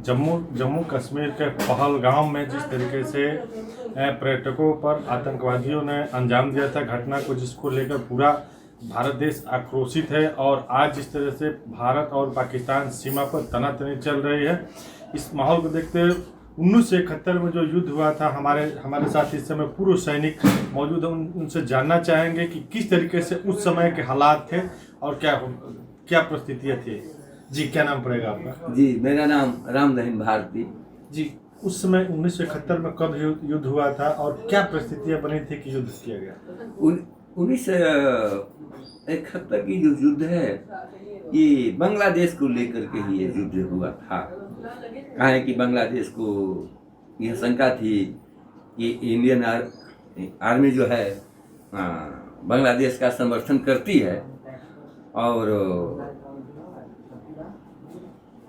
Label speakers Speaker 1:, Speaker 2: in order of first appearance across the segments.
Speaker 1: जम्मू जम्मू कश्मीर के पहलगाम में जिस तरीके से पर्यटकों पर आतंकवादियों ने अंजाम दिया था घटना को, जिसको लेकर पूरा भारत देश आक्रोशित है और आज जिस तरह से भारत और पाकिस्तान सीमा पर तनातनी चल रही है, इस माहौल को देखते हुए 1971 में जो युद्ध हुआ था, हमारे साथ इस समय पूर्व सैनिक मौजूद हैं। उनसे जानना चाहेंगे कि किस तरीके से उस समय के हालात थे और क्या परिस्थितियाँ थी। जी, क्या नाम पड़ेगा आपका?
Speaker 2: जी, मेरा नाम रामदहिन भारती।
Speaker 1: जी, उस समय 1971 में कब युद्ध हुआ था और क्या परिस्थितियाँ बनी थी कि युद्ध किया गया?
Speaker 2: 1971 की जो युद्ध है ये बांग्लादेश को लेकर के ही ये युद्ध हुआ था। कहा है कि बांग्लादेश को यह शंका थी कि इंडियन आर्मी जो है बांग्लादेश का समर्थन करती है और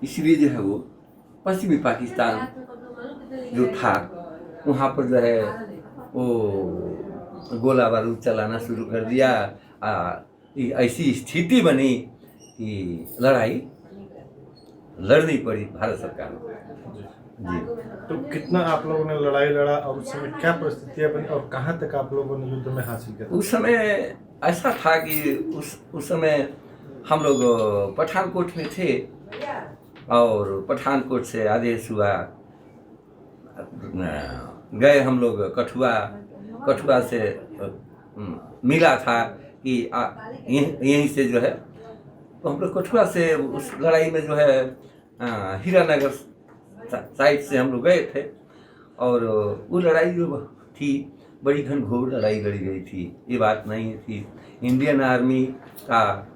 Speaker 2: इसलिए जो है वो पश्चिमी पाकिस्तान जो था वहाँ पर जो है वो गोला बारूद चलाना शुरू कर दिया। ऐसी स्थिति बनी कि लड़ाई लड़नी पड़ी भारत सरकार को। जी,
Speaker 1: तो कितना आप लोगों ने लड़ाई लड़ा और उस समय क्या परिस्थितियाँ बनी और कहाँ तक आप लोगों ने युद्ध में हासिल किया?
Speaker 2: उस समय ऐसा था कि उस समय हम लोग पठानकोट में थे और पठानकोट से आदेश हुआ, गए हम लोग कठुआ से मिला था कि यहीं से जो है, तो हम लोग कठुआ से उस लड़ाई में जो है हीरानगर साइड से हम लोग गए थे और वो लड़ाई जो थी बड़ी घनघोर लड़ाई लड़ी गई थी। ये बात नहीं थी, इंडियन आर्मी का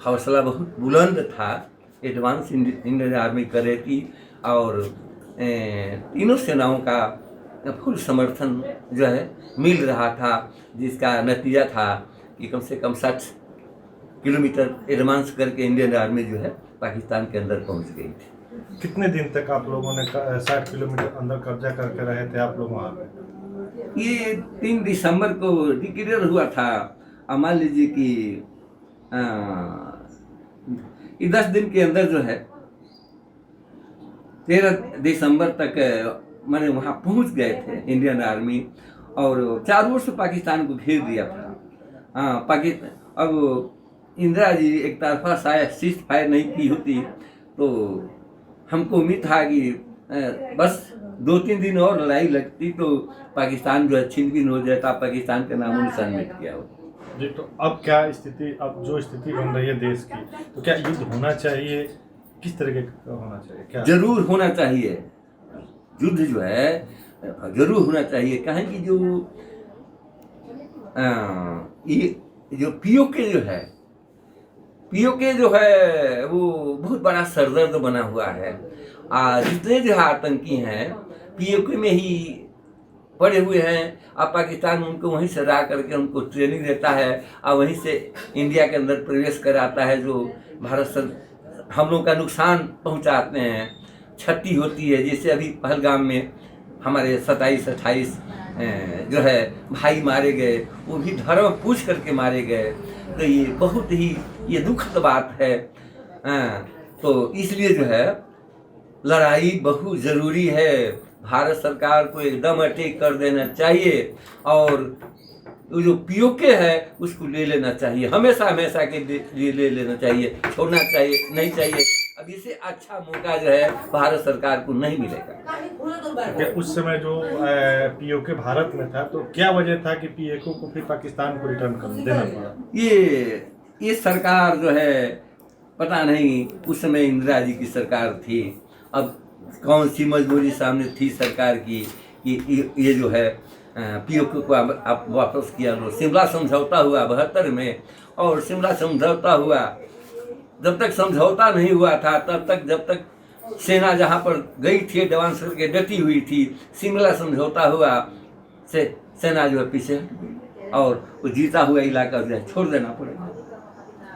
Speaker 2: हौसला बहुत बुलंद था, एडवांस इंडियन आर्मी कर रही थी और तीनों सेनाओं का फुल समर्थन जो है मिल रहा था, जिसका नतीजा था कि कम से कम 60 किलोमीटर एडवांस करके इंडियन आर्मी जो है पाकिस्तान के अंदर पहुंच गई थी।
Speaker 1: कितने दिन तक आप लोगों ने 60 किलोमीटर अंदर कब्जा करके रहे थे आप लोग वहाँ पे?
Speaker 2: ये 3 दिसंबर को डिक्लेयर हुआ था। मान लीजिए कि ये 10 दिन के अंदर जो है 13 दिसंबर तक मैंने वहाँ पहुँच गए थे इंडियन आर्मी और चारों ओर से पाकिस्तान को घेर दिया था। पाकिस्तान अब इंदिरा जी एक तरफा शायद सीज फायर नहीं की होती तो हमको उम्मीद था कि बस 2-3 दिन और लड़ाई लगती तो पाकिस्तान जो है छिन-भिन हो जाता, पाकिस्तान का नामो निशान मिट गया होता।
Speaker 1: जी, तो अब क्या स्थिति, अब जो स्थिति बन रही है देश की, तो क्या युद्ध होना चाहिए? किस तरीके का होना चाहिए? क्या
Speaker 2: जरूर होना चाहिए, युद्ध जो है जरूर होना चाहिए। कहें कि ये जो पीओके जो है वो बहुत बड़ा सरदर्द बना हुआ है। जितने जो आतंकी हैं पीओके में ही पड़े हुए हैं। अब पाकिस्तान उनको वहीं से ला करके उनको ट्रेनिंग देता है और वहीं से इंडिया के अंदर प्रवेश कराता है, जो भारत हम लोग का नुकसान पहुंचाते हैं, क्षति होती है। जैसे अभी पहलगाम में हमारे 27-28 जो है भाई मारे गए, वो भी धर्म पूछ करके मारे गए। तो ये बहुत ही ये दुखद बात है। तो इसलिए जो है लड़ाई बहुत ज़रूरी है। भारत सरकार को एकदम अटैक कर देना चाहिए और जो पीओके है उसको ले लेना चाहिए, हमेशा के लिए ले लेना चाहिए, छोड़ना चाहिए नहीं चाहिए। अब इससे अच्छा मौका जो है भारत सरकार को नहीं मिलेगा।
Speaker 1: उस समय जो पीओके भारत में था, तो क्या वजह था कि पीओके को फिर पाकिस्तान को रिटर्न कर देना पड़ा?
Speaker 2: ये सरकार जो है पता नहीं, उस समय इंदिरा जी की सरकार थी। अब कौन सी मजबूरी सामने थी सरकार की कि ये जो है पीओके को आप वापस किया लो। शिमला समझौता हुआ 72 में और शिमला समझौता हुआ, जब तक समझौता नहीं हुआ था तब तक, जब तक सेना जहाँ पर गई थी एडवांस करके डटी हुई थी, शिमला समझौता हुआ से सेना जो है पीछे और वो जीता हुआ इलाका जो है छोड़ देना पड़ेगा।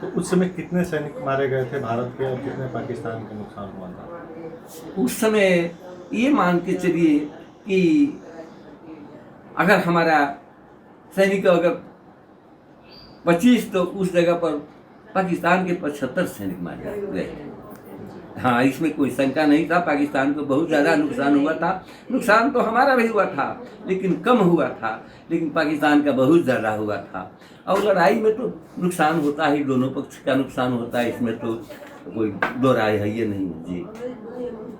Speaker 1: तो उस समय कितने सैनिक मारे गए थे भारत के और कितने पाकिस्तान का नुकसान हुआ था?
Speaker 2: उस समय ये मान के चलिए कि अगर हमारा सैनिक अगर 25 तो उस जगह पर पाकिस्तान के 75 सैनिक मारे गए। हाँ, इसमें कोई शंका नहीं था। पाकिस्तान को बहुत ज़्यादा नुकसान हुआ था। नुकसान तो हमारा भी हुआ था, लेकिन कम हुआ था, लेकिन पाकिस्तान का बहुत ज़्यादा हुआ था। और लड़ाई में तो नुकसान होता ही, दोनों पक्ष का नुकसान होता है, इसमें तो कोई दो राय है ये नहीं जी।